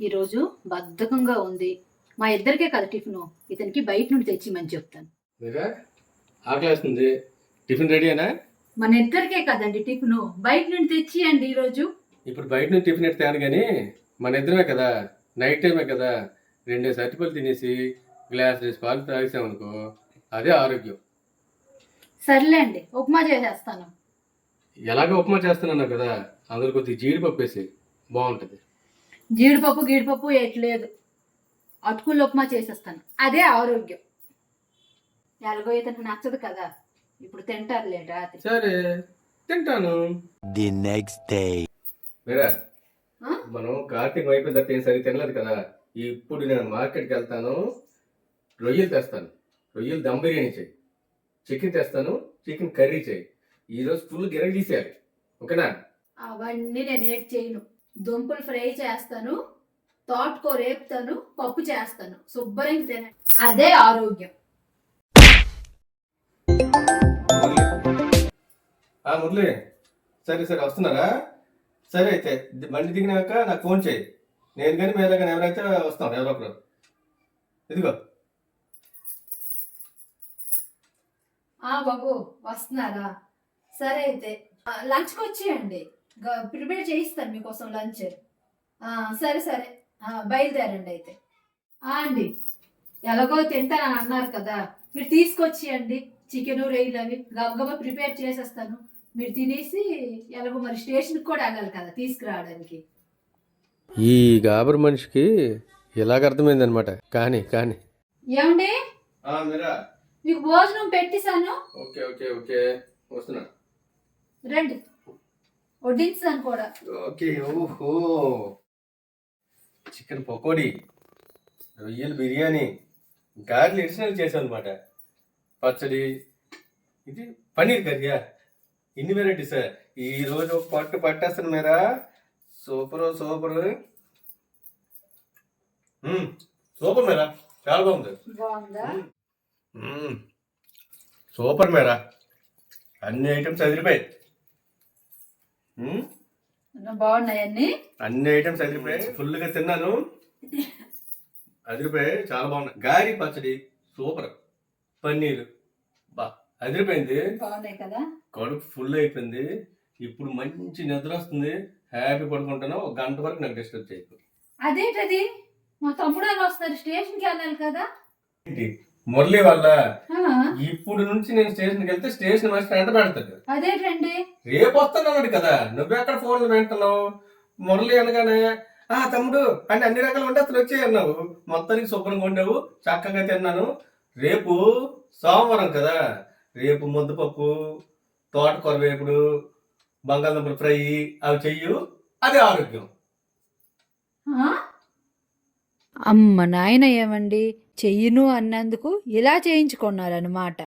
ఈరోజు బద్ధకంగా ఉంది. మా ఇద్దరికే కదా టిఫిను, ఇతనికి బయట నుండి తెచ్చిమని చెప్తాను. మీరా ఆకలేస్తుంది, టిఫిన్ రెడీనా? మన ఇద్దరికే కదండి టిఫిను, బయట నుండి తెచ్చియండి ఈరోజు. ఇప్పుడు బయట నుంచి టిఫిన్ ఎట్టి తేను కానీ మన ఇద్దరమే కదా, నైట్ టైమే కదా, 2 అరటిపళ్ళు తినేసి గ్లాస్ వేసి పాలు తాగేసామనుకో, అదే ఆరోగ్యం. సర్లేండి, ఉప్మా చేసేస్తాను. ఎలాగో ఉప్మా చేస్తున్నాను కదా, అందులో కొద్దిగా జీడిపప్పు వేసి బాగుంటుంది. జీడిపప్పు ఎట్లేదు, అటుకులు ఉప్మా చేసేస్తాను, అదే ఆరోగ్యం. ఎలాగో ఇతనికి నచ్చదు కదా, ఇప్పుడు తింటారులే రాత్రి. సరే తింటాను. The next day. మీరా మనం కార్తీక్ అయిపోయిన తర్వాత ఏం సరి తినలేదు కదా, ఇప్పుడు నేను మార్కెట్కి వెళ్తాను, రొయ్యలు తెస్తాను, రొయ్యలు దమ్ బిర్యానీ చేయి, చికెన్ తెస్తాను, చికెన్ కర్రీ చేయి. ఈరోజు ఫుల్ గిరగ తీసేయాలి, ఓకేనా? అవన్నీ నేను ఏటి చేయను. దుంపలు ఫ్రై చేస్తాను, తోటకూర రేపుతాను, పప్పు చేస్తాను, శుభ్రంగా తినండి, అదే ఆరోగ్యం. మురళి, సరే సరే వస్తున్నారా? సరే అయితే బండి దిగినాక నాకు ఫోన్ చేయి, నేను కానీ మీద కానీ ఎవరైతే వస్తాం, ఎవరో ఒకరు. ఇదిగో. బాబు వస్తున్నారా? సరే అయితే లంచ్కి వచ్చేయండి, ప్రిపేర్ చేయిస్తాను మీకోసం లంచ్. సరే సరే బయలుదేరండి అయితే. అండి ఎలాగో తింటానని అన్నారు కదా, మీరు తీసుకొచ్చేయండి చికెన్ రొయ్యలు అవి గబగబా ప్రిపేర్ చేసేస్తాను. మీరు తినేసి ఎలాగో మరి స్టేషన్కి కూడా వెళ్ళాలి కదా తీసుకురావడానికి. ఈ గాబర్ మనిషికి ఇలాగ అర్థమైంది అనమాట. కానీ కానీ ఏమండి, మీరా మీకు భోజనం పెట్టేశాను. ఓకే ఓకే ఓకే వస్తున్నా, రండి వడ్డించాను కూడా. ఓకే. ఓహో, చికెన్ పకోడీ, రొయ్యలు బిర్యానీ, గారెలు ఎడిషనల్ చేశాను అనమాట, పచ్చడి, ఇది పన్నీర్ కర్రీయా, ఇన్ని వెరైటీస్. ఈరోజు ఒక పట్టు పట్టేస్తాను మీరా. సూపర్ సూపర్ సూపర్ మీరా, చాలా బాగుంది. బాగుందా? సూపర్ మీరా, అన్ని ఐటమ్స్ అదిరిపోయాయి. బాగున్నాయన్ని, అన్ని ఐటమ్స్ అదిరిపోయాయి, ఫుల్గా తిన్నాను, అదిరిపోయాయి, చాలా బాగున్నాయి. గారి పచ్చడి సూపర్, పన్నీరు బా అదిరిపోయింది. బాగున్నాయి కదా, కడుపు ఫుల్ అయిపోయింది. ఇప్పుడు మంచి నిద్ర వస్తుంది, హ్యాపీ పడుకుంటాను. 1 గంట వరకు నాకు డిస్టర్బ్ చేయకు. అదేంటది, మా తమ్ముడు అని వస్తారు, స్టేషన్కి వెళ్ళాలి కదా. ఏంటి మురళి వల్ల ఇప్పుడు నుంచి నేను స్టేషన్కి వెళ్తే స్టేషన్ మాస్టర్ ఎంట పెడతాడు. అదేంటండి, రేపు వస్తానన్నాడు కదా, నువ్వెక్కడ ఫోన్లు వింటున్నావు? మురళి అనగానే తమ్ముడు అంటే అన్ని రకాల వంట అసలు వచ్చాయి అన్నావు, మొత్తానికి శుభ్రంగా ఉండేవు, చక్కగా తిన్నాను. రేపు సోమవారం కదా, రేపు ముద్దపప్పు, తోటకూర వేపుడు, బంగాళదుంపల ఫ్రై అవి చెయ్యు, అదే ఆరోగ్యం. అమ్మ నాయన, ఏమండి చెయ్యను అన్నందుకు ఇలా చేయించుకున్నారనమాట.